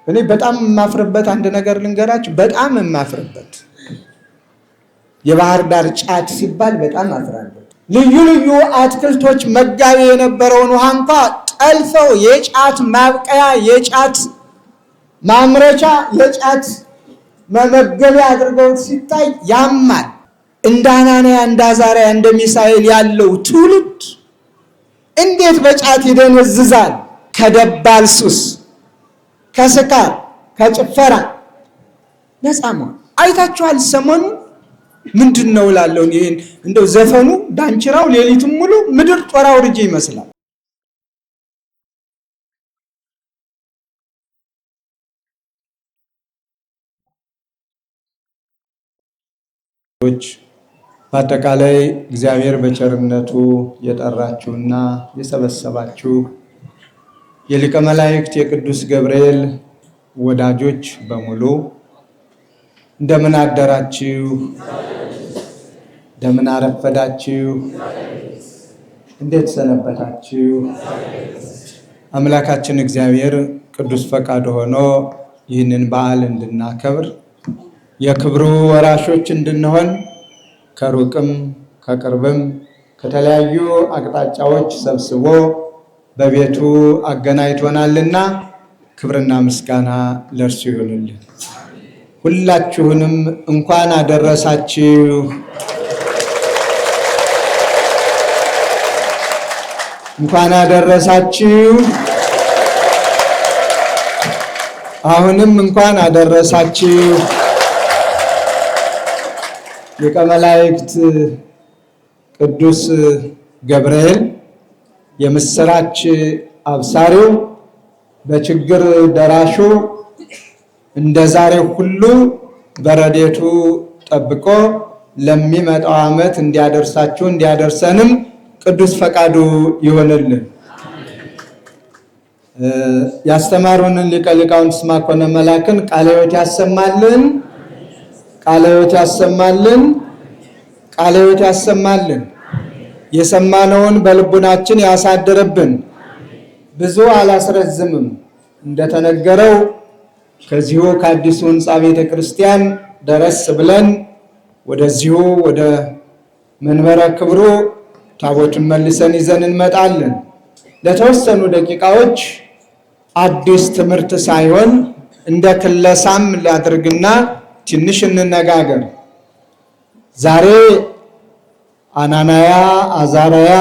እኔ በጣም የማፍርበት አንድ ነገር ልንገራችሁ። በጣም የማፍርበት የባህር ዳር ጫት ሲባል በጣም አፍራለሁ። ልዩ ልዩ አትክልቶች መጋቢ የነበረውን ውሃ እንኳ ጠልፈው የጫት ማብቀያ፣ የጫት ማምረቻ፣ የጫት መመገቢያ አድርገው ሲታይ ያማል። እንደ አናንያ እንደ አዛርያ እንደ ሚሳኤል ያለው ትውልድ እንዴት በጫት ይደነዝዛል? ከደባል ሱስ፣ ከስካር፣ ከጭፈራ ነፃ መሆን አይታችኋል። ሰሞኑ ምንድን ነው እላለሁ። ይሄን እንደው ዘፈኑ ዳንችራው ሌሊቱን ሙሉ ምድር ጦር አውርጄ ይመስላል። በአጠቃላይ እግዚአብሔር በቸርነቱ የጠራችሁና የሰበሰባችሁ የሊቀ መላእክት የቅዱስ ገብርኤል ወዳጆች በሙሉ እንደምን አደራችሁ? እንደምን አረፈዳችሁ? እንዴት ሰነበታችሁ? አምላካችን እግዚአብሔር ቅዱስ ፈቃድ ሆኖ ይህንን በዓል እንድናከብር የክብሩ ወራሾች እንድንሆን ከሩቅም ከቅርብም ከተለያዩ አቅጣጫዎች ሰብስቦ በቤቱ አገናኝቶናልና ክብርና ምስጋና ለእርሱ ይሁንልን። ሁላችሁንም እንኳን አደረሳችሁ። እንኳን አደረሳችሁ። አሁንም እንኳን አደረሳችሁ። ሊቀ መላእክት ቅዱስ ገብርኤል የምስራች አብሳሪው፣ በችግር ደራሹ እንደ ዛሬው ሁሉ በረድኤቱ ጠብቆ ለሚመጣው ዓመት እንዲያደርሳችሁ እንዲያደርሰንም ቅዱስ ፈቃዱ ይሆንልን። ያስተማሩንን ሊቀ ሊቃውንት ስማ ኮነ መላክን ቃለ ሕይወት ያሰማልን። ቃለ ሕይወት ያሰማልን። ቃለ ሕይወት ያሰማልን። የሰማነውን በልቡናችን ያሳድርብን። ብዙ አላስረዝምም። እንደተነገረው ከዚሁ ከአዲሱ ሕንፃ ቤተ ክርስቲያን ደረስ ብለን ወደዚሁ ወደ መንበረ ክብሩ ታቦቱን መልሰን ይዘን እንመጣለን። ለተወሰኑ ደቂቃዎች አዲስ ትምህርት ሳይሆን እንደ ክለሳም ላድርግና ትንሽ እንነጋገር። ዛሬ አናንያ፣ አዛርያ፣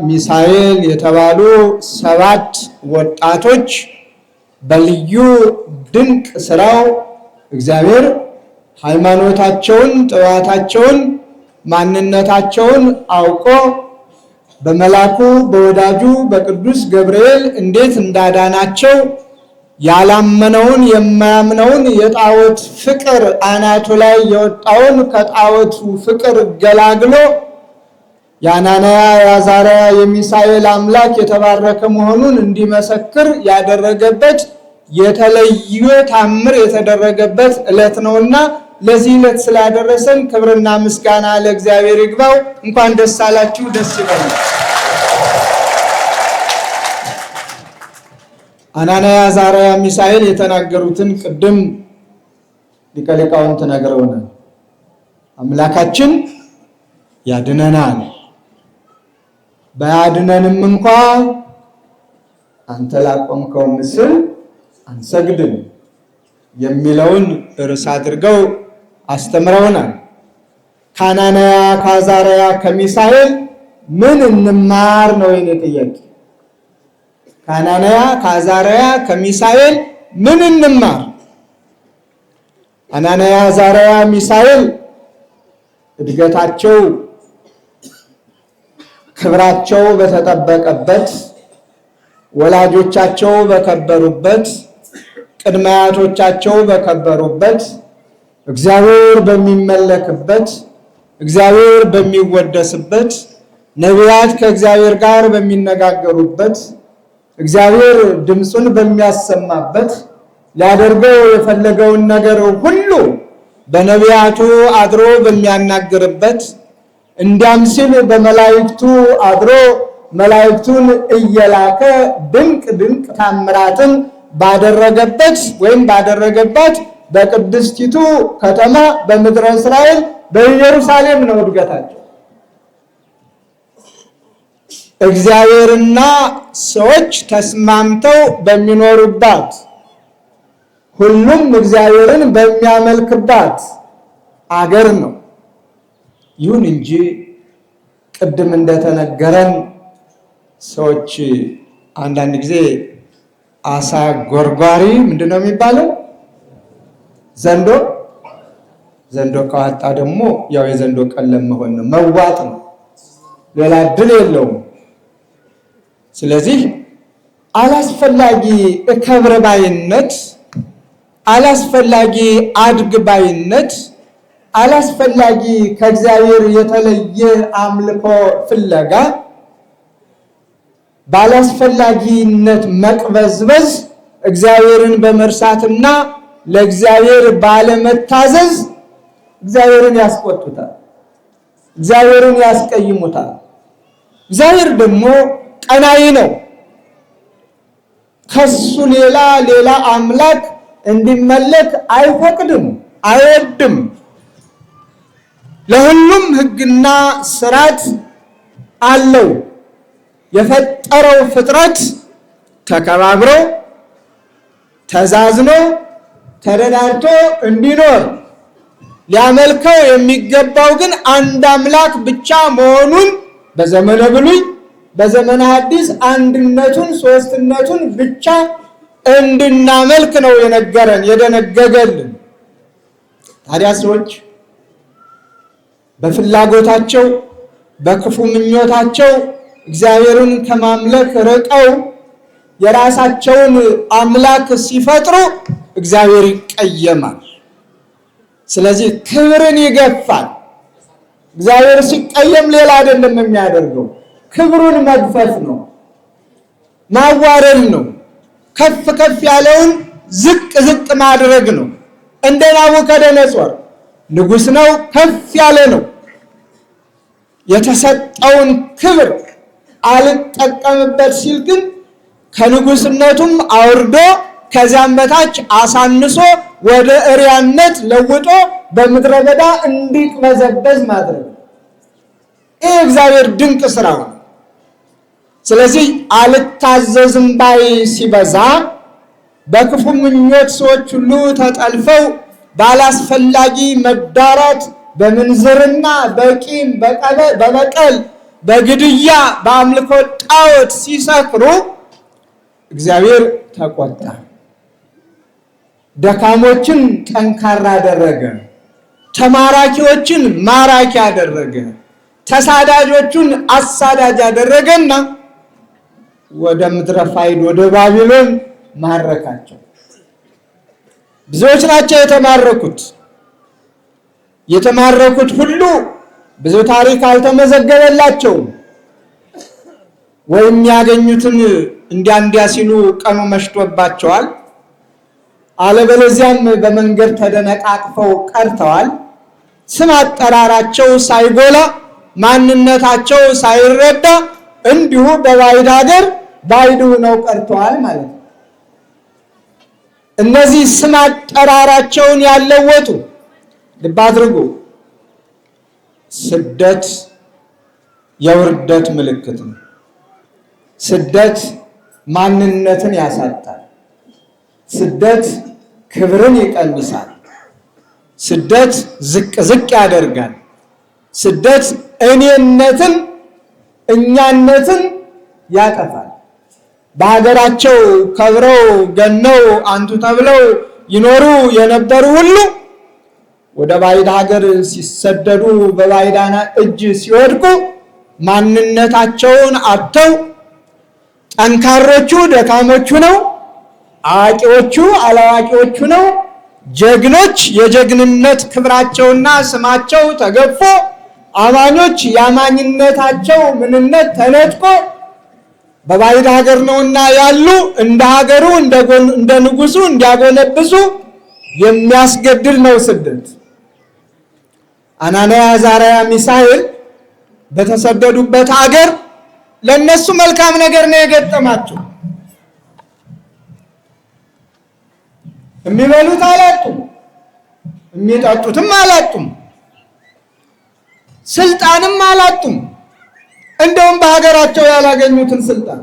ሚሳኤል የተባሉ 7 ወጣቶች በልዩ ድንቅ ስራው እግዚአብሔር ሃይማኖታቸውን፣ ጥዋታቸውን፣ ማንነታቸውን አውቆ በመላኩ በወዳጁ በቅዱስ ገብርኤል እንዴት እንዳዳናቸው ያላመነውን የማያምነውን የጣዖት ፍቅር አናቱ ላይ የወጣውን ከጣዖቱ ፍቅር ገላግሎ የአናንያ የአዛርያ የሚሳኤል አምላክ የተባረከ መሆኑን እንዲመሰክር ያደረገበት የተለየ ታምር የተደረገበት ዕለት ነውና ለዚህ ዕለት ስላደረሰን ክብርና ምስጋና ለእግዚአብሔር ይግባው። እንኳን ደስ አላችሁ፣ ደስ ይበላል። አናንያ፣ አዛርያ፣ ሚሳኤል የተናገሩትን ቅድም ሊቀ ሊቃውንት ነግረውናል። አምላካችን ያድነናል፣ ባያድነንም እንኳ አንተ ላቆምከው ምስል አንሰግድም የሚለውን ርዕስ አድርገው አስተምረውናል። ከአናንያ ከአዛርያ ከሚሳኤል ምን እንማር ነው የኔ ጥያቄ። ከአናንያ ከአዛርያ ከሚሳኤል ምን እንማር? አናንያ፣ አዛርያ፣ ሚሳኤል እድገታቸው ክብራቸው በተጠበቀበት፣ ወላጆቻቸው በከበሩበት፣ ቅድመ አያቶቻቸው በከበሩበት፣ እግዚአብሔር በሚመለክበት፣ እግዚአብሔር በሚወደስበት፣ ነቢያት ከእግዚአብሔር ጋር በሚነጋገሩበት፣ እግዚአብሔር ድምፁን በሚያሰማበት፣ ሊያደርገው የፈለገውን ነገር ሁሉ በነቢያቱ አድሮ በሚያናግርበት፣ እንዲያም ሲል በመላእክቱ አድሮ መላእክቱን እየላከ ድንቅ ድንቅ ታምራትን ባደረገበት ወይም ባደረገባት በቅድስቲቱ ከተማ በምድረ እስራኤል በኢየሩሳሌም ነው እድገታቸው። እግዚአብሔርና ሰዎች ተስማምተው በሚኖሩባት፣ ሁሉም እግዚአብሔርን በሚያመልክባት አገር ነው። ይሁን እንጂ ቅድም እንደተነገረን ሰዎች አንዳንድ ጊዜ አሳ ጎርጓሪ ምንድን ነው የሚባለው? ዘንዶ ከዋጣ ደግሞ ያው የዘንዶ ቀለም መሆን ነው፣ መዋጥ ነው፣ ሌላ እድል የለውም። ስለዚህ አላስፈላጊ እከብር ባይነት፣ አላስፈላጊ አድግ ባይነት፣ አላስፈላጊ ከእግዚአብሔር የተለየ አምልኮ ፍለጋ፣ ባላስፈላጊነት መቅበዝበዝ እግዚአብሔርን በመርሳትና ለእግዚአብሔር ባለመታዘዝ እግዚአብሔርን ያስቆጡታል፣ እግዚአብሔርን ያስቀይሙታል። እግዚአብሔር ደግሞ ቀናኢ ነው። ከሱ ሌላ አምላክ እንዲመለክ አይፈቅድም፣ አይወድም። ለሁሉም ሕግና ስርዓት አለው። የፈጠረው ፍጥረት ተከባብሮ ተዛዝኖ ተረዳድቶ እንዲኖር፣ ሊያመልከው የሚገባው ግን አንድ አምላክ ብቻ መሆኑን በዘመነ ብሉይ በዘመነ ሐዲስ አንድነቱን ሶስትነቱን ብቻ እንድናመልክ ነው የነገረን የደነገገልን። ታዲያ ሰዎች በፍላጎታቸው በክፉ ምኞታቸው እግዚአብሔርን ከማምለክ ርቀው የራሳቸውን አምላክ ሲፈጥሩ እግዚአብሔር ይቀየማል። ስለዚህ ክብርን ይገፋል። እግዚአብሔር ሲቀየም ሌላ አይደለም የሚያደርገው፣ ክብሩን መግፈፍ ነው፣ ማዋረድ ነው፣ ከፍ ከፍ ያለውን ዝቅ ዝቅ ማድረግ ነው። እንደ ናቡከደነጾር ንጉሥ ነው፣ ከፍ ያለ ነው። የተሰጠውን ክብር አልጠቀምበት ሲል ግን ከንጉሥነቱም አውርዶ ከዚያም በታች አሳንሶ ወደ እሪያነት ለውጦ በምድረ በዳ እንዲቅበዘበዝ ማድረግ፣ ይህ እግዚአብሔር ድንቅ ስራው ነው። ስለዚህ አልታዘዝም ባይ ሲበዛ በክፉ ምኞት ሰዎች ሁሉ ተጠልፈው ባላስፈላጊ መዳራት፣ በምንዝርና፣ በቂም፣ በበቀል፣ በግድያ፣ በአምልኮ ጣዖት ሲሰክሩ እግዚአብሔር ተቆጣ። ደካሞችን ጠንካራ አደረገ፣ ተማራኪዎችን ማራኪ አደረገ፣ ተሳዳጆቹን አሳዳጅ አደረገና ወደ ምድረ ፋይድ ወደ ባቢሎን ማረካቸው። ብዙዎች ናቸው የተማረኩት። የተማረኩት ሁሉ ብዙ ታሪክ አልተመዘገበላቸውም። ወይም ያገኙትን እንዲያ ሲሉ ቀኑ መሽቶባቸዋል፣ አለበለዚያም በመንገድ ተደነቃቅፈው ቀርተዋል። ስም አጠራራቸው ሳይጎላ ማንነታቸው ሳይረዳ እንዲሁ በባዕድ ሀገር ባዕድ ሆነው ቀርተዋል ማለት ነው። እነዚህ ስም አጠራራቸውን ያለወጡ ልብ አድርጉ። ስደት የውርደት ምልክት ነው። ስደት ማንነትን ያሳጣል። ስደት ክብርን ይቀንሳል። ስደት ዝቅ ዝቅ ያደርጋል። ስደት እኔነትን እኛነትን ያጠፋል። በሀገራቸው ከብረው ገነው አንቱ ተብለው ይኖሩ የነበሩ ሁሉ ወደ ባዕድ ሀገር ሲሰደዱ በባዕዳን እጅ ሲወድቁ ማንነታቸውን አጥተው ጠንካሮቹ ደካሞቹ ነው፣ አዋቂዎቹ አላዋቂዎቹ ነው፣ ጀግኖች የጀግንነት ክብራቸውና ስማቸው ተገፎ አማኞች የአማኝነታቸው ምንነት ተነጥቆ በባዕድ ሀገር ነውና ያሉ እንደ ሀገሩ እንደ ንጉሱ እንዲያጎነብሱ የሚያስገድድ ነው ስደት። አናንያ፣ አዛርያ፣ ሚሳኤል በተሰደዱበት ሀገር ለነሱ መልካም ነገር ነው የገጠማቸው። የሚበሉት አላጡም፣ የሚጠጡትም አላጡም፣ ስልጣንም አላጡም። እንደውም በሀገራቸው ያላገኙትን ስልጣን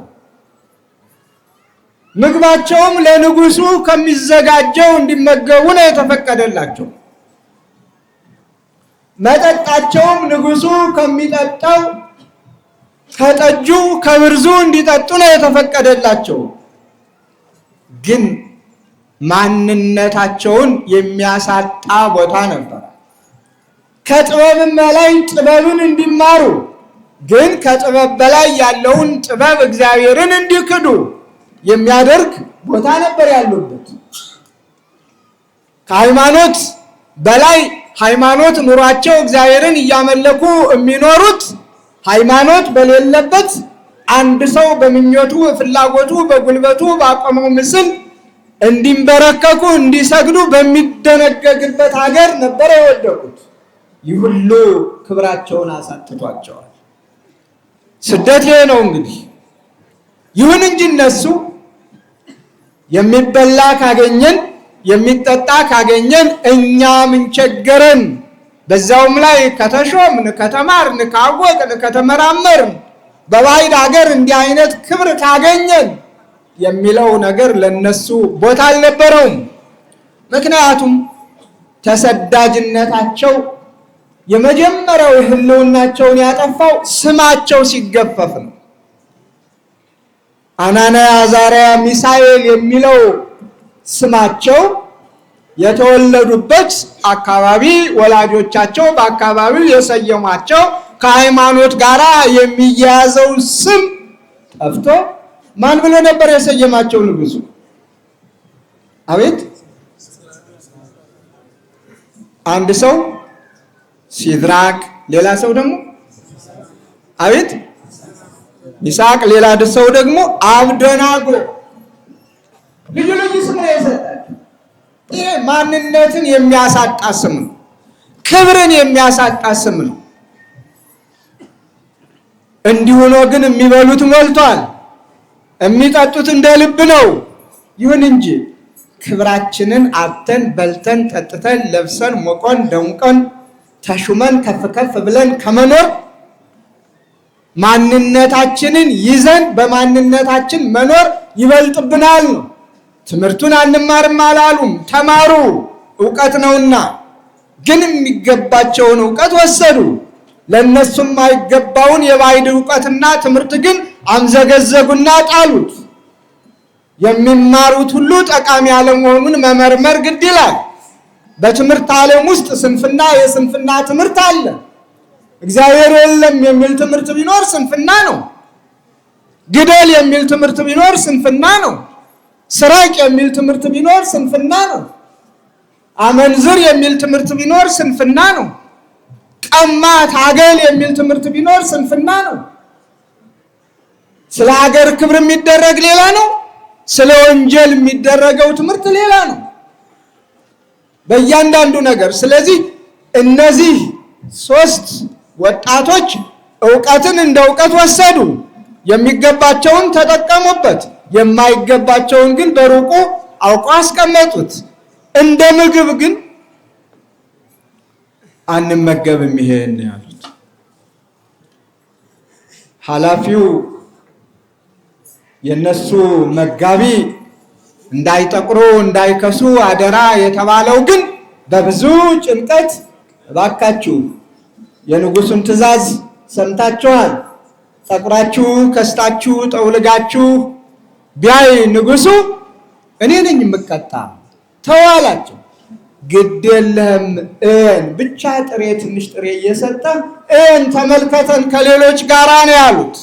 ምግባቸውም ለንጉሱ ከሚዘጋጀው እንዲመገቡ ነው የተፈቀደላቸው። መጠጣቸውም ንጉሱ ከሚጠጣው ከጠጁ ከብርዙ እንዲጠጡ ነው የተፈቀደላቸው። ግን ማንነታቸውን የሚያሳጣ ቦታ ነበር። ከጥበብም በላይ ጥበብን እንዲማሩ ግን ከጥበብ በላይ ያለውን ጥበብ እግዚአብሔርን እንዲክዱ የሚያደርግ ቦታ ነበር ያሉበት። ከሃይማኖት በላይ ሃይማኖት ኑሯቸው እግዚአብሔርን እያመለኩ የሚኖሩት ሃይማኖት በሌለበት አንድ ሰው በምኞቱ ፍላጎቱ በጉልበቱ ባቆመው ምስል እንዲንበረከኩ እንዲሰግዱ በሚደነገግበት ሀገር ነበር የወደቁት። ይህ ሁሉ ክብራቸውን አሳጥቷቸዋል። ስደት ይሄ ነው እንግዲህ። ይሁን እንጂ እነሱ የሚበላ ካገኘን የሚጠጣ ካገኘን እኛ ምን ቸገረን፣ በዛውም ላይ ከተሾምን ከተማርን ካወቅን ከተመራመርን በባዕድ ሀገር እንዲህ አይነት ክብር ካገኘን የሚለው ነገር ለነሱ ቦታ አልነበረውም። ምክንያቱም ተሰዳጅነታቸው የመጀመሪያው ህልውናቸውን ያጠፋው ስማቸው ሲገፈፍ ነው። አናንያ አዛርያ ሚሳኤል የሚለው ስማቸው የተወለዱበት አካባቢ ወላጆቻቸው በአካባቢው የሰየሟቸው ከሃይማኖት ጋር የሚያያዘው ስም ጠፍቶ ማን ብሎ ነበር የሰየማቸው ንጉሱ? አቤት አንድ ሰው ሲድራቅ፣ ሌላ ሰው ደግሞ አቤት ሚሳቅ፣ ሌላ ሰው ደግሞ አብደናጎ። ልዩ ልዩ ስም ነው የሰጣቸው። ይሄ ማንነትን የሚያሳጣ ስም ነው። ክብርን የሚያሳጣ ስም ነው። እንዲሁ ነው ግን የሚበሉት ሞልቷል፣ የሚጠጡት እንደ ልብ ነው። ይሁን እንጂ ክብራችንን አጥተን በልተን ጠጥተን ለብሰን ሞቆን ደምቀን ተሹመን ከፍ ከፍ ብለን ከመኖር ማንነታችንን ይዘን በማንነታችን መኖር ይበልጥብናል ነው። ትምህርቱን አንማርም አላሉም፣ ተማሩ፣ ዕውቀት ነውና። ግን የሚገባቸውን ዕውቀት ወሰዱ። ለነሱም የማይገባውን የባዕድ ዕውቀትና ትምህርት ግን አምዘገዘጉና ጣሉት። የሚማሩት ሁሉ ጠቃሚ አለመሆኑን መመርመር ግድ ይላል። በትምህርት ዓለም ውስጥ ስንፍና የስንፍና ትምህርት አለ። እግዚአብሔር የለም የሚል ትምህርት ቢኖር ስንፍና ነው። ግደል የሚል ትምህርት ቢኖር ስንፍና ነው። ስረቅ የሚል ትምህርት ቢኖር ስንፍና ነው። አመንዝር የሚል ትምህርት ቢኖር ስንፍና ነው። ቀማ ታገል የሚል ትምህርት ቢኖር ስንፍና ነው። ስለ ሀገር ክብር የሚደረግ ሌላ ነው። ስለ ወንጀል የሚደረገው ትምህርት ሌላ ነው። በእያንዳንዱ ነገር። ስለዚህ እነዚህ ሶስት ወጣቶች ዕውቀትን እንደ ዕውቀት ወሰዱ። የሚገባቸውን ተጠቀሙበት፣ የማይገባቸውን ግን በሩቁ አውቀው አስቀመጡት። እንደ ምግብ ግን አንመገብም ይሄን ያሉት። ኃላፊው የነሱ መጋቢ እንዳይጠቁሩ እንዳይከሱ አደራ የተባለው ግን በብዙ ጭንቀት እባካችሁ የንጉሱን ትእዛዝ ሰምታችኋል፣ ጠቁራችሁ ከስታችሁ ጠውልጋችሁ ቢያይ ንጉሱ እኔ ነኝ የምቀጣ ተዋላቸው። ግድ የለህም ብቻ ጥሬ ትንሽ ጥሬ እየሰጠ ተመልከተን ከሌሎች ጋራ ነው ያሉት።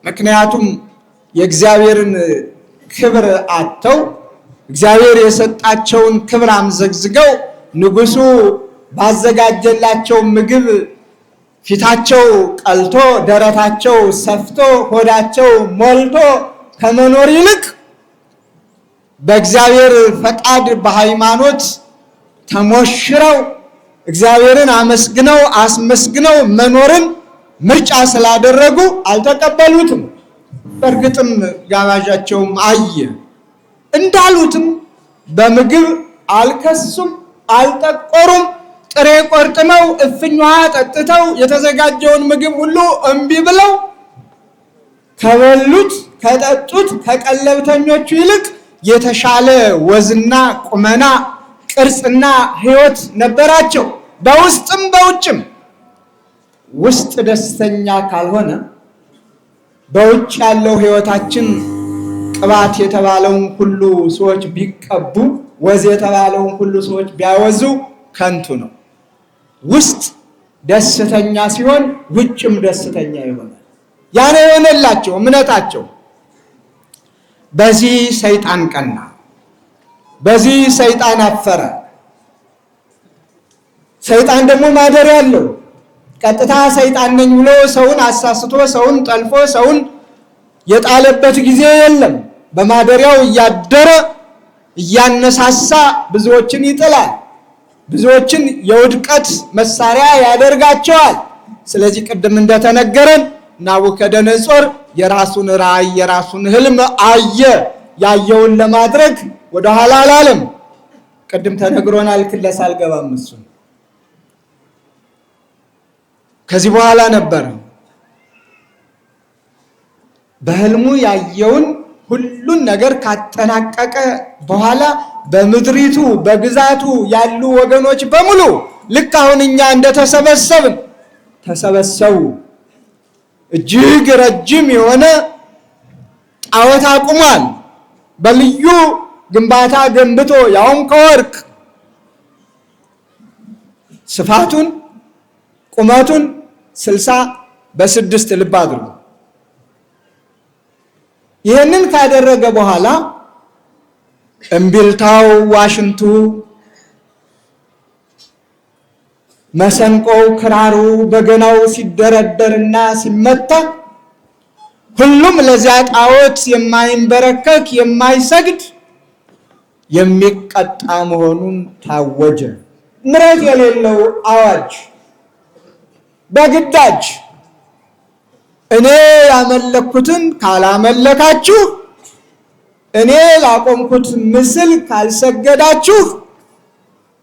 ምክንያቱም የእግዚአብሔርን ክብር አጥተው እግዚአብሔር የሰጣቸውን ክብር አምዘግዝገው ንጉሱ ባዘጋጀላቸው ምግብ ፊታቸው ቀልቶ ደረታቸው ሰፍቶ ሆዳቸው ሞልቶ ከመኖር ይልቅ በእግዚአብሔር ፈቃድ በሃይማኖት ተሞሽረው እግዚአብሔርን አመስግነው አስመስግነው መኖርን ምርጫ ስላደረጉ አልተቀበሉትም። በእርግጥም ጋባዣቸውም አየ እንዳሉትም በምግብ አልከሱም፣ አልጠቆሩም። ጥሬ ቆርጥመው እፍኝ ውሃ ጠጥተው የተዘጋጀውን ምግብ ሁሉ እምቢ ብለው ከበሉት ከጠጡት ከቀለብተኞቹ ይልቅ የተሻለ ወዝና ቁመና ቅርጽና ሕይወት ነበራቸው፣ በውስጥም በውጭም። ውስጥ ደስተኛ ካልሆነ በውጭ ያለው ሕይወታችን ቅባት የተባለውን ሁሉ ሰዎች ቢቀቡ፣ ወዝ የተባለውን ሁሉ ሰዎች ቢያወዙ ከንቱ ነው። ውስጥ ደስተኛ ሲሆን ውጭም ደስተኛ ይሆናል። ያኔ የሆነላቸው እምነታቸው። በዚህ ሰይጣን ቀና፣ በዚህ ሰይጣን አፈረ። ሰይጣን ደግሞ ማደሪያ አለው። ቀጥታ ሰይጣን ነኝ ብሎ ሰውን አሳስቶ ሰውን ጠልፎ ሰውን የጣለበት ጊዜ የለም። በማደሪያው እያደረ እያነሳሳ ብዙዎችን ይጥላል፣ ብዙዎችን የውድቀት መሳሪያ ያደርጋቸዋል። ስለዚህ ቅድም እንደተነገረን ናቡከደነጾር የራሱን ራእይ የራሱን ህልም አየ። ያየውን ለማድረግ ወደኋላ አላለም። ቅድም ተነግሮናል፣ ክለሳ አልገባም እሱን። ከዚህ በኋላ ነበር በህልሙ ያየውን ሁሉን ነገር ካጠናቀቀ በኋላ በምድሪቱ በግዛቱ ያሉ ወገኖች በሙሉ ልክ አሁን እኛ እንደተሰበሰብን ተሰበሰቡ። እጅግ ረጅም የሆነ ጣዖት አቁሟል። በልዩ ግንባታ ገንብቶ ያውም ከወርቅ ስፋቱን ቁመቱን 60 ልብ አድርጉ። ይህንን ካደረገ በኋላ እምቢልታው፣ ዋሽንቱ፣ መሰንቆው፣ ክራሩ፣ በገናው ሲደረደርና ሲመታ ሁሉም ለዚያ ጣዖት የማይንበረከክ የማይሰግድ የሚቀጣ መሆኑን ታወጀ። ምሕረት የሌለው አዋጅ በግዳጅ እኔ ያመለኩትን ካላመለካችሁ፣ እኔ ላቆምኩት ምስል ካልሰገዳችሁ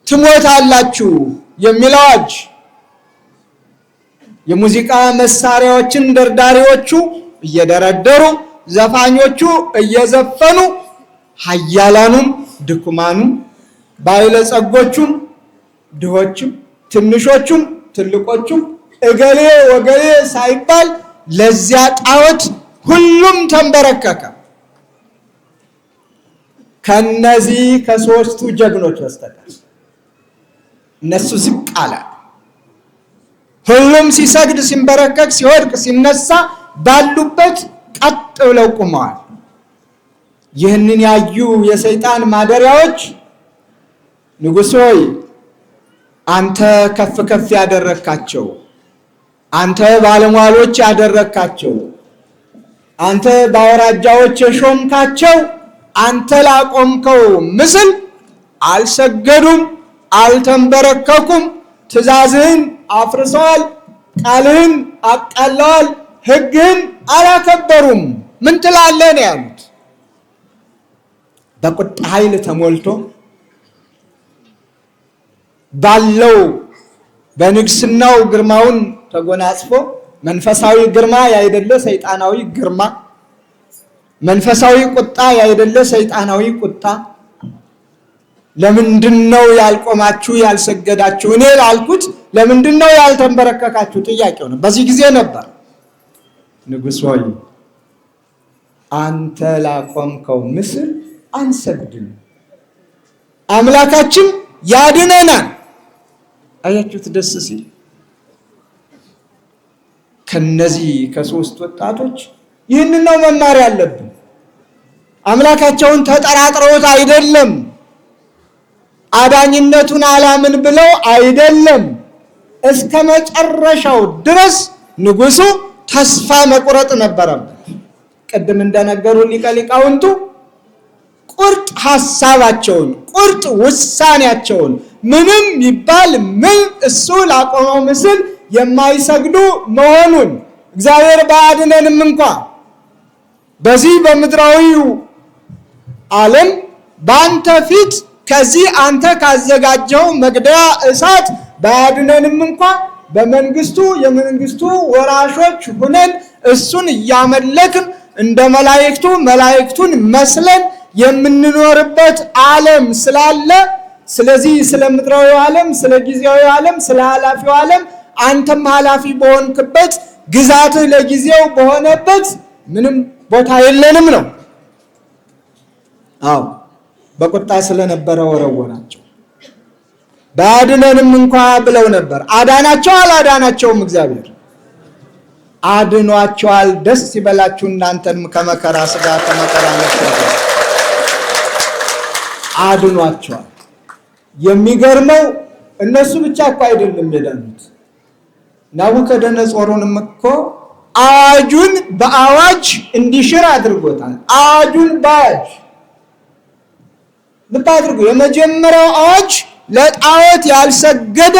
ትሞታላችሁ የሚል አዋጅ። የሙዚቃ መሳሪያዎችን ደርዳሪዎቹ እየደረደሩ ዘፋኞቹ እየዘፈኑ ኃያላኑም ድኩማኑም ባለጸጎቹም ድሆችም ትንሾቹም ትልቆቹም እገሌ ወገሌ ሳይባል ለዚያ ጣዖት ሁሉም ተንበረከከ። ከነዚህ ከሶስቱ ጀግኖች በስተቀር እነሱ ዝቅ አለ። ሁሉም ሲሰግድ ሲንበረከክ ሲወድቅ ሲነሳ ባሉበት ቀጥ ብለው ቆመዋል። ይህንን ያዩ የሰይጣን ማደሪያዎች ንጉሥ ሆይ አንተ ከፍ ከፍ ያደረካቸው፣ አንተ ባለሟሎች ያደረካቸው፣ አንተ በአውራጃዎች የሾምካቸው፣ አንተ ላቆምከው ምስል አልሰገዱም፣ አልተንበረከኩም፣ ትእዛዝህን አፍርሰዋል፣ ቃልህን አቃለዋል፣ ሕግህን አላከበሩም። ምን ትላለህ ነው ያሉት። በቁጣ ኃይል ተሞልቶ ባለው በንግስናው ግርማውን ተጎናጽፎ መንፈሳዊ ግርማ ያይደለ ሰይጣናዊ ግርማ፣ መንፈሳዊ ቁጣ ያይደለ ሰይጣናዊ ቁጣ። ለምንድነው ያልቆማችሁ ያልሰገዳችሁ? እኔ ላልኩት ለምንድነው ያልተንበረከካችሁ? ጥያቄው ነው። በዚህ ጊዜ ነበር ንጉሥ ሆይ አንተ ላቆምከው ምስል አንሰግድም፣ አምላካችን ያድነናል። አያችሁት ደስ ሲል። ከነዚህ ከሶስት ወጣቶች ይህንን ነው መማር ያለብን። አምላካቸውን ተጠራጥረውት አይደለም፣ አዳኝነቱን አላምን ብለው አይደለም። እስከ መጨረሻው ድረስ ንጉሱ ተስፋ መቁረጥ ነበረበት። ቅድም እንደነገሩ ሊቀ ሊቃውንቱ ቁርጥ ሐሳባቸውን ቁርጥ ውሳኔያቸውን ምንም ይባል ምን እሱ ላቆመው ምስል የማይሰግዱ መሆኑን እግዚአብሔር ባያድነንም እንኳ በዚህ በምድራዊው ዓለም በአንተ ፊት ከዚህ አንተ ካዘጋጀው መግደያ እሳት ባያድነንም እንኳን በመንግስቱ የመንግስቱ ወራሾች ሆነን እሱን እያመለክን እንደ መላእክቱን መስለን የምንኖርበት ዓለም ስላለ፣ ስለዚህ ስለ ምድራዊ ዓለም፣ ስለ ጊዜያዊ ዓለም፣ ስለ ኃላፊው ዓለም አንተም ኃላፊ በሆንክበት ግዛትህ ለጊዜው በሆነበት ምንም ቦታ የለንም ነው። አዎ በቁጣ ስለነበረ ወረወራቸው። ባያድነንም እንኳ ብለው ነበር። አዳናቸው አላዳናቸውም? እግዚአብሔር አድኗቸዋል። ደስ ይበላችሁ እናንተንም ከመከራ ሥጋ ከመከራ ነፍስ አድኗቸዋል። የሚገርመው እነሱ ብቻ እኮ አይደለም የዳኑት። ናቡከደነጾርንም እኮ አዋጁን በአዋጅ እንዲሽር አድርጎታል። አዋጁን በአዋጅ ልብ አድርጉ። የመጀመሪያው አዋጅ ለጣዖት ያልሰገደ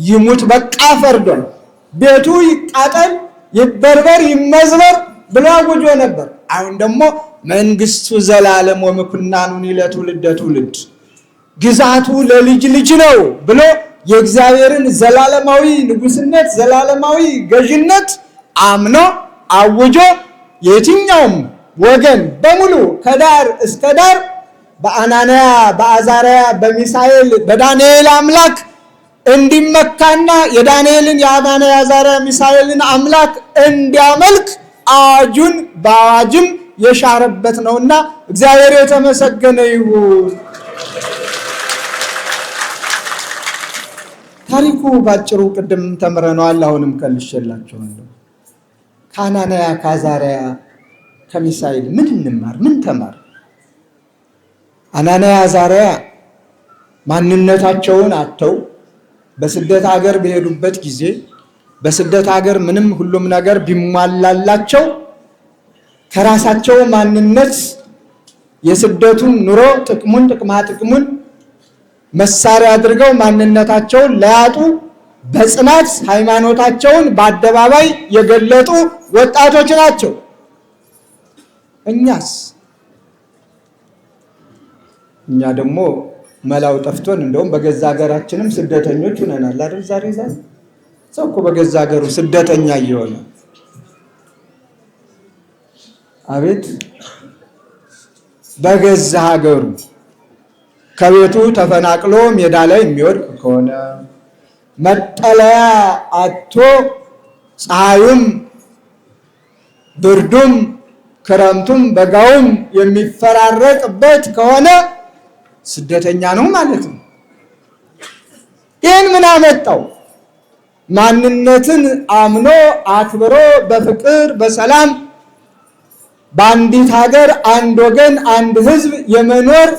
ይሙት በቃ ፈርዷል። ቤቱ ይቃጠል፣ ይበርበር፣ ይመዝበር ብሎ አውጆ ነበር። አሁን ደግሞ መንግስቱ ዘላለም ወምኩናኑኒ ለትውልደ ትውልድ ግዛቱ ለልጅ ልጅ ነው ብሎ የእግዚአብሔርን ዘላለማዊ ንጉስነት ዘላለማዊ ገዥነት አምኖ አውጆ የትኛውም ወገን በሙሉ ከዳር እስከ ዳር በአናንያ በአዛርያ በሚሳኤል በዳንኤል አምላክ እንዲመካና የዳንኤልን የአናንያ የአዛርያ ሚሳኤልን አምላክ እንዲያመልክ አዋጁን በአዋጅም የሻረበት ነውና እግዚአብሔር የተመሰገነ ይሁን። ታሪኩ ባጭሩ ቅድም ተምረናል። አሁንም ከልሼላችኋለሁ። ከአናንያ ከአዛርያ ከሚሳኤል ምን እንማር? ምን ተማር? አናንያ አዛርያ ማንነታቸውን አጥተው በስደት ሀገር በሄዱበት ጊዜ በስደት ሀገር ምንም ሁሉም ነገር ቢሟላላቸው ከራሳቸው ማንነት የስደቱን ኑሮ ጥቅሙን መሳሪያ አድርገው ማንነታቸውን ለያጡ በጽናት ሃይማኖታቸውን በአደባባይ የገለጡ ወጣቶች ናቸው። እኛ ደግሞ መላው ጠፍቶን እንደውም በገዛ ሀገራችንም ስደተኞች ሆነናል አይደል? ዛሬ ሰው እኮ በገዛ ሀገሩ ስደተኛ እየሆነ አቤት! በገዛ ሀገሩ ከቤቱ ተፈናቅሎ ሜዳ ላይ የሚወድቅ ከሆነ መጠለያ አጥቶ ፀሐዩም ብርዱም ክረምቱም በጋውም የሚፈራረቅበት ከሆነ ስደተኛ ነው ማለት ነው። ይህን ምን አመጣው? ማንነትን አምኖ አክብሮ በፍቅር በሰላም በአንዲት ሀገር አንድ ወገን አንድ ሕዝብ የመኖር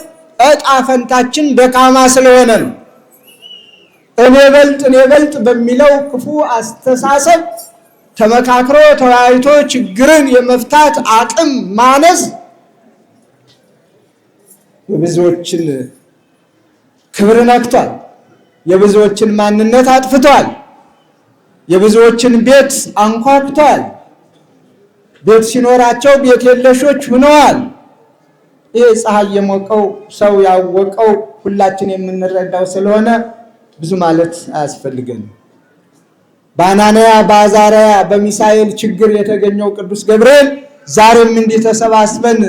ዕጣ ፈንታችን ደካማ ስለሆነ ነው። እኔ በልጥ በሚለው ክፉ አስተሳሰብ ተመካክሮ ተወያይቶ ችግርን የመፍታት አቅም ማነስ የብዙዎችን ክብር ነክቷል። የብዙዎችን ማንነት አጥፍቷል። የብዙዎችን ቤት አንኳኩቷል። ቤት ሲኖራቸው ቤት የለሾች ሆነዋል። ይህ ፀሐይ የሞቀው ሰው ያወቀው ሁላችን የምንረዳው ስለሆነ ብዙ ማለት አያስፈልገንም። በአናንያ በአዛርያ በሚሳኤል ችግር የተገኘው ቅዱስ ገብርኤል ዛሬም እንዲህ ተሰባስበን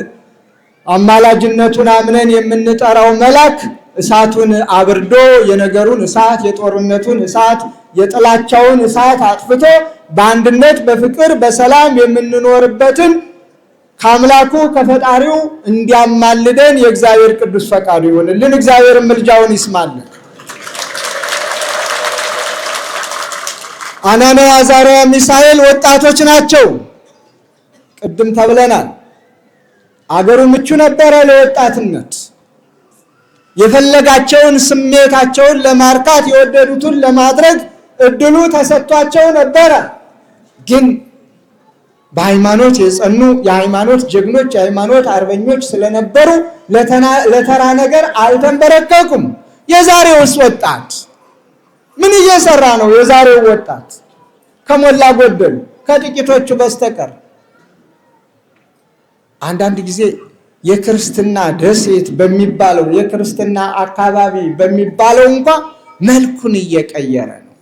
አማላጅነቱን አምነን የምንጠራው መልአክ እሳቱን አብርዶ የነገሩን እሳት የጦርነቱን እሳት የጥላቻውን እሳት አጥፍቶ በአንድነት በፍቅር በሰላም የምንኖርበትን ከአምላኩ ከፈጣሪው እንዲያማልደን የእግዚአብሔር ቅዱስ ፈቃዱ ይሆንልን። እግዚአብሔር ምልጃውን ይስማልን። አናንያ አዛርያ ሚሳኤል ወጣቶች ናቸው። ቅድም ተብለናል። አገሩ ምቹ ነበረ ለወጣትነት። የፈለጋቸውን ስሜታቸውን ለማርካት የወደዱትን ለማድረግ እድሉ ተሰጥቷቸው ነበረ። ግን በሃይማኖት የጸኑ የሃይማኖት ጀግኖች የሃይማኖት አርበኞች ስለነበሩ ለተራ ነገር አልተንበረከኩም። የዛሬውስ ወጣት ምን እየሰራ ነው? የዛሬው ወጣት ከሞላ ጎደል ከጥቂቶቹ በስተቀር አንዳንድ ጊዜ የክርስትና ደሴት በሚባለው የክርስትና አካባቢ በሚባለው እንኳን መልኩን እየቀየረ ነው።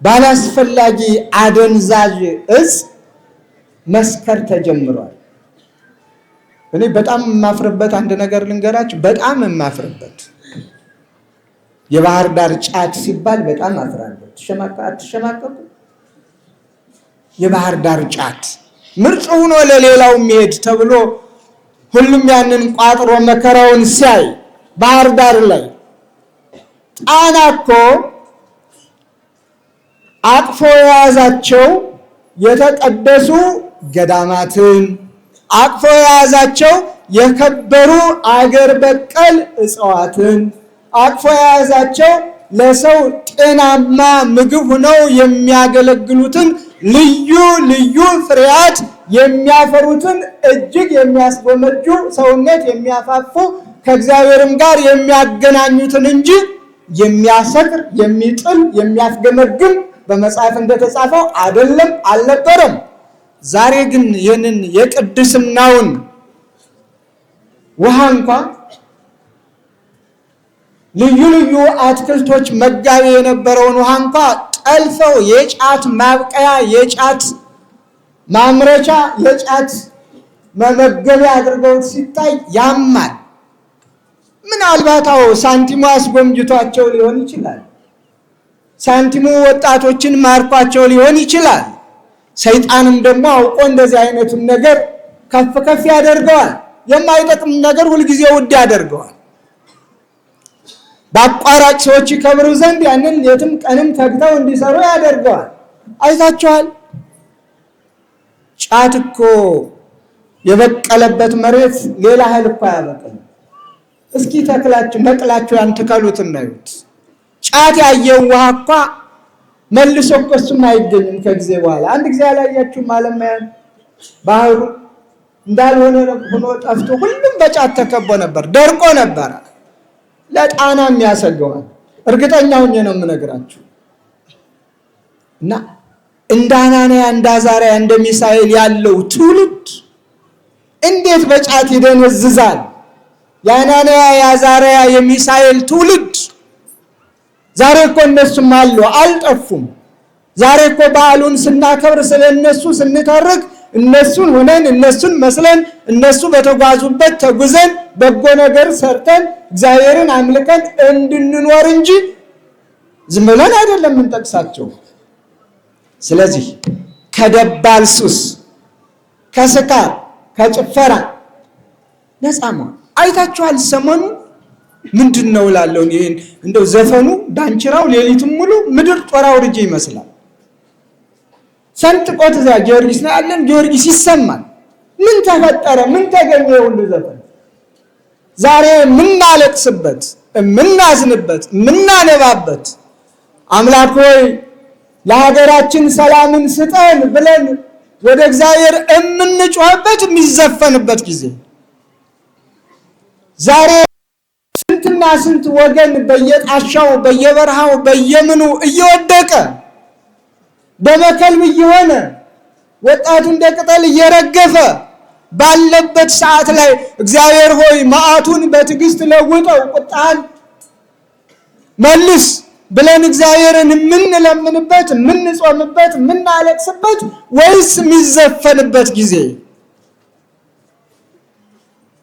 ባላስፈላጊ አደንዛዥ እጽ መስከር ተጀምሯል። እኔ በጣም የማፍርበት አንድ ነገር ልንገራችሁ። በጣም የማፍርበት የባህር ዳር ጫት ሲባል በጣም አፍራለሁ። አትሸማቀቁ። የባህር ዳር ጫት ምርጥ ሆኖ ለሌላው የሚሄድ ተብሎ ሁሉም ያንን ቋጥሮ መከራውን ሲያይ ባህር ዳር ላይ ጣና እኮ አቅፎ የያዛቸው የተቀደሱ ገዳማትን አቅፎ የያዛቸው የከበሩ አገር በቀል እጽዋትን አቅፎ የያዛቸው ለሰው ጤናማ ምግብ ሆነው የሚያገለግሉትን ልዩ ልዩ ፍሬያት የሚያፈሩትን እጅግ የሚያስጎመጁ ሰውነት የሚያፋፉ ከእግዚአብሔርም ጋር የሚያገናኙትን እንጂ የሚያሰክር የሚጥል የሚያስገመግም በመጽሐፍ እንደተጻፈው አይደለም፣ አልነበረም። ዛሬ ግን ይህንን የቅድስናውን ውሃ እንኳን ልዩ ልዩ አትክልቶች መጋቢ የነበረውን ውሃ እንኳን ጠልፈው የጫት ማብቀያ የጫት ማምረቻ የጫት መመገቢያ አድርገው ሲታይ ያማል። ምናልባት ሳንቲሙ አስጎምጅቷቸው ሊሆን ይችላል። ሳንቲሙ ወጣቶችን ማርኳቸው ሊሆን ይችላል። ሰይጣንም ደግሞ አውቆ እንደዚህ አይነቱን ነገር ከፍ ከፍ ያደርገዋል። የማይጠቅም ነገር ሁልጊዜ ውድ ያደርገዋል። በአቋራጭ ሰዎች ይከብሩ ዘንድ ያንን ሌትም ቀንም ተግተው እንዲሰሩ ያደርገዋል። አይታችኋል። ጫት እኮ የበቀለበት መሬት ሌላ እህል እኮ አያበቅልም። እስኪ ተክላችሁ ነቅላችሁ ያን ትከሉትን ነዩት። ጫት ያየው ውሃ እኮ መልሶ እኮ እሱም አይገኝም ከጊዜ በኋላ። አንድ ጊዜ ያላያችሁም ዓለማውያን ባህሩ እንዳልሆነ ሆኖ ጠፍቶ ሁሉም በጫት ተከቦ ነበር፣ ደርቆ ነበር። ለጣናም ያሰገዋል። እርግጠኛ ሆኜ ነው የምነግራችሁ። እና እንደ አናንያ እንደ አዛርያ እንደ ሚሳኤል ያለው ትውልድ እንዴት በጫት ይደነዝዛል? የአናንያ የአዛርያ የሚሳኤል ትውልድ ዛሬ እኮ እነሱም አሉ፣ አልጠፉም። ዛሬ እኮ በዓሉን ስናከብር ስለ እነሱ ስንተርክ እነሱን ሆነን እነሱን መስለን እነሱ በተጓዙበት ተጉዘን በጎ ነገር ሰርተን እግዚአብሔርን አምልከን እንድንኖር እንጂ ዝም ብለን አይደለም የምንጠቅሳቸው። ስለዚህ ከደባል ሱስ፣ ከስካር፣ ከጭፈራ ነፃ መሆን አይታችኋል። ሰሞኑ ምንድን ነው እላለሁ ይሄን እንደው ዘፈኑ ዳንችራው ሌሊቱን ሙሉ ምድር ጦር አውርጄ ይመስላል። ሰንጥቆት እዛ ጊዮርጊስ ነው ያለን፣ ጊዮርጊስ ይሰማል። ምን ተፈጠረ? ምን ተገኘ? ሁሉ ዘፈን ዛሬ የምናለቅስበት የምናዝንበት የምናነባበት አምላክ ሆይ ለሀገራችን ሰላምን ስጠን ብለን ወደ እግዚአብሔር የምንጮህበት የሚዘፈንበት ጊዜ ዛሬ ስንትና ስንት ወገን በየጣሻው በየበረሃው በየምኑ እየወደቀ በመከልብ እየሆነ ወጣቱ እንደ ቅጠል እየረገፈ ባለበት ሰዓት ላይ እግዚአብሔር ሆይ መዓቱን በትዕግስት ለውጠው ቁጣን መልስ ብለን እግዚአብሔርን የምንለምንበት የምንጾምበት የምናለቅስበት ወይስ የሚዘፈንበት ጊዜ?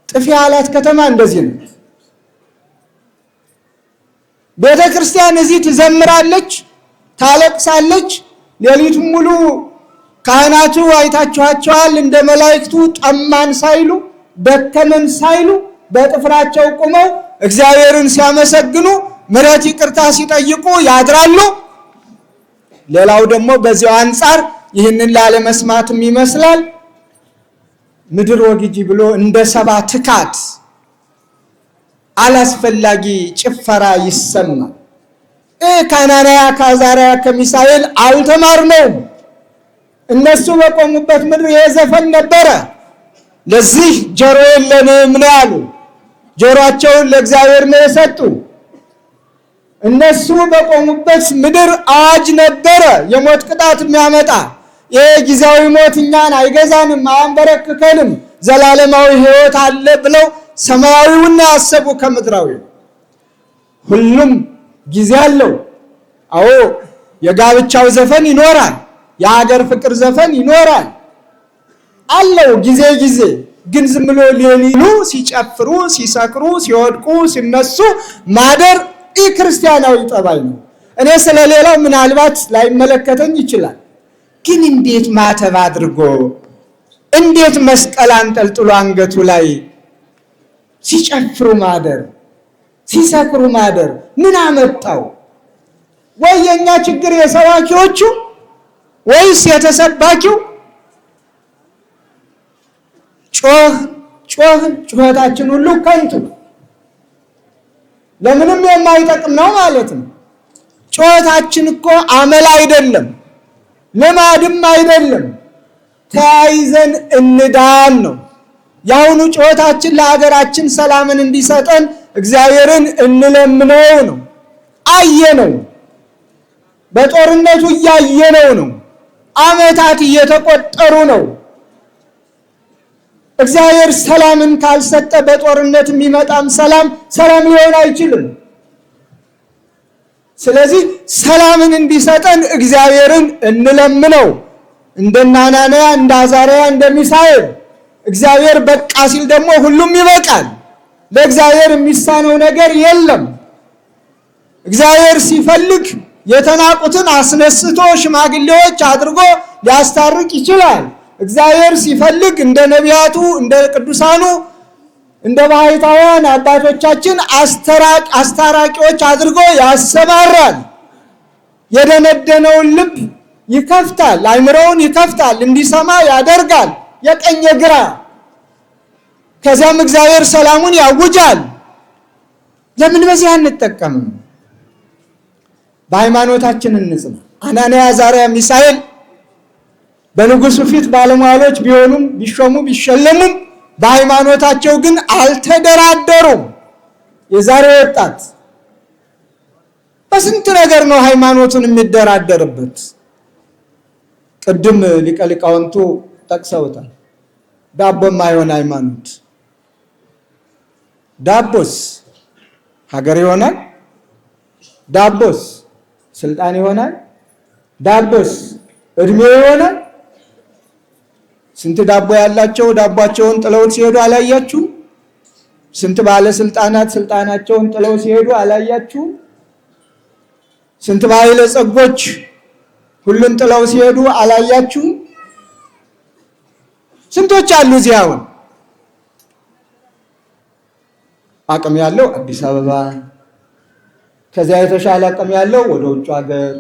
ጥፊ ያላት ከተማ እንደዚህ ነው። ቤተ ክርስቲያን እዚህ ትዘምራለች፣ ታለቅሳለች። ሌሊቱን ሙሉ ካህናቱ አይታችኋቸዋል። እንደ መላእክቱ ጠማን ሳይሉ ደከመን ሳይሉ በጥፍራቸው ቆመው እግዚአብሔርን ሲያመሰግኑ ምሕረት ይቅርታ ሲጠይቁ ያድራሉ። ሌላው ደግሞ በዚያው አንጻር ይህንን ላለመስማትም ይመስላል ምድር ወግጂ ብሎ እንደ ሰባ ትካት አላስፈላጊ ጭፈራ ይሰማል። ከአናንያ ከአዛርያ ከሚሳኤል አልተማርነውም። እነሱ በቆሙበት ምድር የዘፈን ነበረ። ለዚህ ጆሮ የለንም ነው ያሉ። ጆሮአቸውን ለእግዚአብሔር ነው የሰጡ። እነሱ በቆሙበት ምድር አዋጅ ነበረ፣ የሞት ቅጣት የሚያመጣ የጊዜያዊ ሞት እኛን አይገዛንም፣ አያንበረክከንም፣ ዘላለማዊ ሕይወት አለ ብለው ሰማያዊውን ያሰቡ ከምድራዊ። ሁሉም ጊዜ አለው። አዎ የጋብቻው ዘፈን ይኖራል፣ የሀገር ፍቅር ዘፈን ይኖራል አለው ጊዜ ግን ዝም ብሎ ሊሉ ሲጨፍሩ፣ ሲሰክሩ፣ ሲወድቁ፣ ሲነሱ ማደር ክርስቲያናዊ ጠባይ ነው። እኔ ስለሌላው ምናልባት ላይመለከተኝ ይችላል። ግን እንዴት ማተብ አድርጎ እንዴት መስቀል አንጠልጥሎ አንገቱ ላይ ሲጨፍሩ ማደር፣ ሲሰክሩ ማደር ምን አመጣው? ወይ የኛ ችግር የሰባኪዎቹ ወይስ የተሰባኪው? ጩኸታችን ሁሉ ከንቱ ለምንም የማይጠቅም ነው ማለት ነው። ጩኸታችን እኮ አመል አይደለም፣ ልማድም አይደለም። ተያይዘን እንዳን ነው። የአሁኑ ጩኸታችን ለሀገራችን ሰላምን እንዲሰጠን እግዚአብሔርን እንለምነው ነው። አየነው፣ በጦርነቱ እያየነው ነው። ዓመታት እየተቆጠሩ ነው። እግዚአብሔር ሰላምን ካልሰጠ በጦርነት የሚመጣም ሰላም ሊሆን አይችልም። ስለዚህ ሰላምን እንዲሰጠን እግዚአብሔርን እንለምነው። እንደ አናንያ፣ እንደ አዛርያ፣ እንደ ሚሳኤል እግዚአብሔር በቃ ሲል ደግሞ ሁሉም ይበቃል። ለእግዚአብሔር የሚሳነው ነገር የለም። እግዚአብሔር ሲፈልግ የተናቁትን አስነስቶ ሽማግሌዎች አድርጎ ሊያስታርቅ ይችላል። እግዚአብሔር ሲፈልግ እንደ ነቢያቱ፣ እንደ ቅዱሳኑ፣ እንደ ባሕታውያን አባቶቻችን አስታራቂዎች አድርጎ ያሰማራል። የደነደነውን ልብ ይከፍታል፣ አእምሮውን ይከፍታል፣ እንዲሰማ ያደርጋል፣ የቀኝ ግራ። ከዚያም እግዚአብሔር ሰላሙን ያውጃል። ለምን በዚህ አንጠቀምም? በሃይማኖታችን እንጽና። አናንያ፣ አዛርያ፣ ሚሳኤል በንጉሱ ፊት ባለሟሎች ቢሆኑም ቢሾሙ ቢሸለሙም በሃይማኖታቸው ግን አልተደራደሩም። የዛሬ ወጣት በስንት ነገር ነው ሃይማኖቱን የሚደራደርበት። ቅድም ሊቀ ሊቃውንቱ ጠቅሰውታል። ዳቦማ የሆነ ሃይማኖት፣ ዳቦስ ሀገር ይሆናል፣ ዳቦስ ስልጣን ይሆናል፣ ዳቦስ እድሜ ይሆናል። ስንት ዳቦ ያላቸው ዳቦአቸውን ጥለው ሲሄዱ አላያችሁ? ስንት ባለስልጣናት ስልጣናቸውን ጥለው ሲሄዱ አላያችሁ? ስንት ባለጸጎች ሁሉን ጥለው ሲሄዱ አላያችሁ? ስንቶች አሉ እዚህ። አሁን አቅም ያለው አዲስ አበባ፣ ከዚያ የተሻለ አቅም ያለው ወደ ውጭ ሀገር፣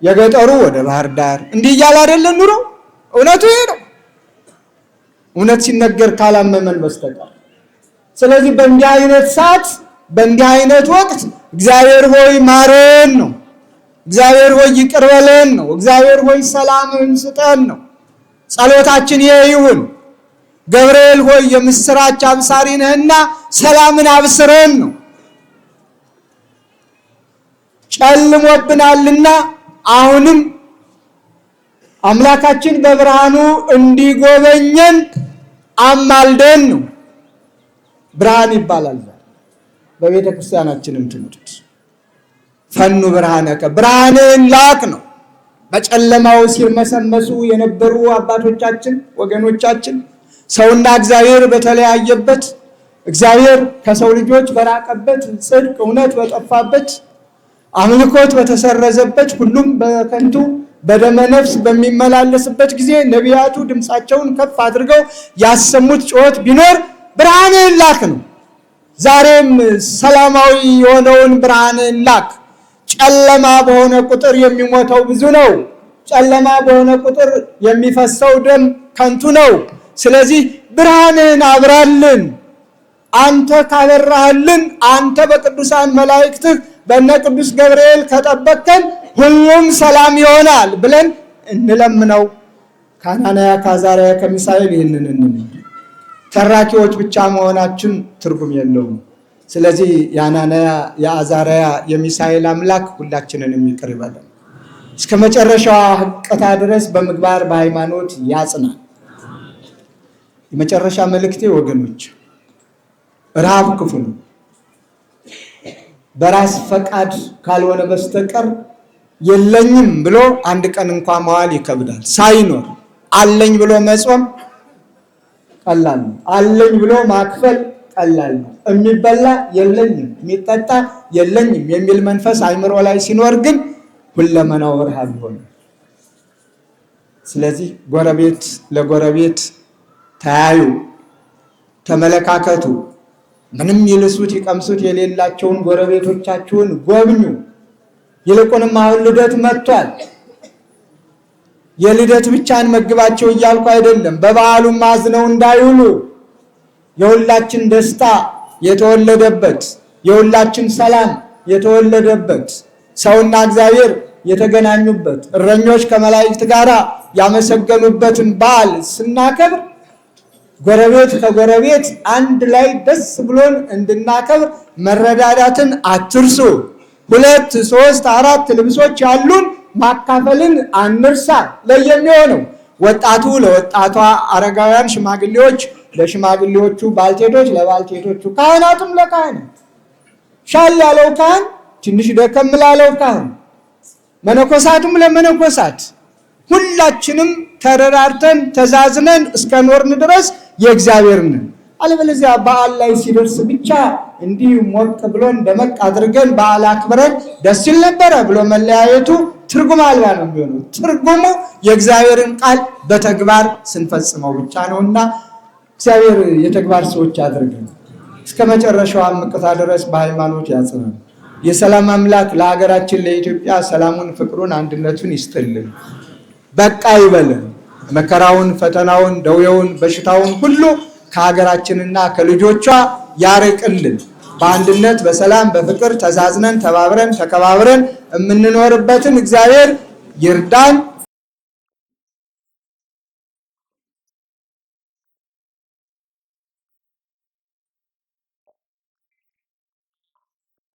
የገጠሩ ወደ ባህር ዳር፣ እንዲህ እያለ አይደለም ኑሮ። እውነቱ ይሄ ነው፣ እውነት ሲነገር ካላመመን በስተቀር። ስለዚህ በእንዲህ አይነት ሰዓት፣ በእንዲህ አይነት ወቅት እግዚአብሔር ሆይ ማረን ነው፣ እግዚአብሔር ሆይ ይቅር በለን ነው፣ እግዚአብሔር ሆይ ሰላምን ስጠን ነው። ጸሎታችን ይሄ ይሁን። ገብርኤል ሆይ የምስራች አብሳሪ ነህና ሰላምን አብስረን ነው። ጨልሞብናልና አሁንም አምላካችን በብርሃኑ እንዲጎበኘን አማልደን ነው። ብርሃን ይባላል በቤተ ክርስቲያናችንም ትምህርት። ፈኑ ብርሃነከ፣ ብርሃንን ላክ ነው። በጨለማው ሲርመሰመሱ የነበሩ አባቶቻችን ወገኖቻችን፣ ሰውና እግዚአብሔር በተለያየበት፣ እግዚአብሔር ከሰው ልጆች በራቀበት፣ ጽድቅ እውነት በጠፋበት፣ አምልኮት በተሰረዘበት፣ ሁሉም በከንቱ በደመ ነፍስ በሚመላለስበት ጊዜ ነቢያቱ ድምፃቸውን ከፍ አድርገው ያሰሙት ጩኸት ቢኖር ብርሃንን ላክ ነው። ዛሬም ሰላማዊ የሆነውን ብርሃንን ላክ። ጨለማ በሆነ ቁጥር የሚሞተው ብዙ ነው። ጨለማ በሆነ ቁጥር የሚፈሰው ደም ከንቱ ነው። ስለዚህ ብርሃንን አብራልን። አንተ ካበራህልን፣ አንተ በቅዱሳን መላእክትህ በእነ ቅዱስ ገብርኤል ከጠበቅከን ሁሉም ሰላም ይሆናል ብለን እንለምነው። ከአናንያ ከአዛርያ ከሚሳኤል ይህንን እንለምን። ተራኪዎች ብቻ መሆናችን ትርጉም የለውም። ስለዚህ የአናንያ የአዛርያ የሚሳኤል አምላክ ሁላችንን ይቅር ይበለን። እስከ መጨረሻዋ ሕቅታ ድረስ በምግባር በሃይማኖት ያጽናል። የመጨረሻ መልእክቴ ወገኖች፣ ረሃብ ክፉ ነው። በራስ ፈቃድ ካልሆነ በስተቀር የለኝም ብሎ አንድ ቀን እንኳን መዋል ይከብዳል። ሳይኖር አለኝ ብሎ መጾም ቀላል ነው። አለኝ ብሎ ማክፈል ቀላል ነው። የሚበላ የለኝም፣ የሚጠጣ የለኝም የሚል መንፈስ አይምሮ ላይ ሲኖር ግን ሁለመናው ረሃብ ይሆናል። ስለዚህ ጎረቤት ለጎረቤት ተያዩ፣ ተመለካከቱ። ምንም ይልሱት ይቀምሱት የሌላቸውን ጎረቤቶቻችሁን ጎብኙ። ይልቁንም አሁን ልደት መጥቷል። የልደት ብቻ እንመግባቸው እያልኩ አይደለም። በበዓሉም አዝነው እንዳይውሉ የሁላችን ደስታ የተወለደበት፣ የሁላችን ሰላም የተወለደበት፣ ሰውና እግዚአብሔር የተገናኙበት፣ እረኞች ከመላእክት ጋር ያመሰገኑበትን በዓል ስናከብር ጎረቤት ከጎረቤት አንድ ላይ ደስ ብሎን እንድናከብር መረዳዳትን አትርሱ። 2፣ 3፣ 4 ልብሶች ያሉን ማካፈልን አንርሳ። ለየሚሆነው ወጣቱ ለወጣቷ፣ አረጋውያን ሽማግሌዎች ለሽማግሌዎቹ፣ ባልቴቶች ለባልቴቶቹ፣ ካህናቱም ለካህናት፣ ሻል ያለው ካህን ትንሽ ደከም ላለው ካህን፣ መነኮሳቱም ለመነኮሳት፣ ሁላችንም ተረዳርተን ተዛዝነን እስከኖርን ድረስ የእግዚአብሔር ነን። አለበለዚያ በዓል ላይ ሲደርስ ብቻ እንዲህ ሞቅ ብሎን ደመቅ አድርገን በዓል አክብረን ደስ ይል ነበረ ብሎ መለያየቱ ትርጉም አልባ ነው የሚሆነው። ትርጉሙ የእግዚአብሔርን ቃል በተግባር ስንፈጽመው ብቻ ነውና እግዚአብሔር የተግባር ሰዎች አድርገን እስከ መጨረሻው ምቅታ ድረስ በሃይማኖት ያጽናል። የሰላም አምላክ ለሀገራችን ለኢትዮጵያ ሰላሙን፣ ፍቅሩን፣ አንድነቱን ይስጥልን። በቃ ይበለን። መከራውን፣ ፈተናውን፣ ደዌውን፣ በሽታውን ሁሉ ከሀገራችንና ከልጆቿ ያርቅልን። በአንድነት በሰላም በፍቅር ተዛዝነን ተባብረን ተከባብረን የምንኖርበትን እግዚአብሔር ይርዳን።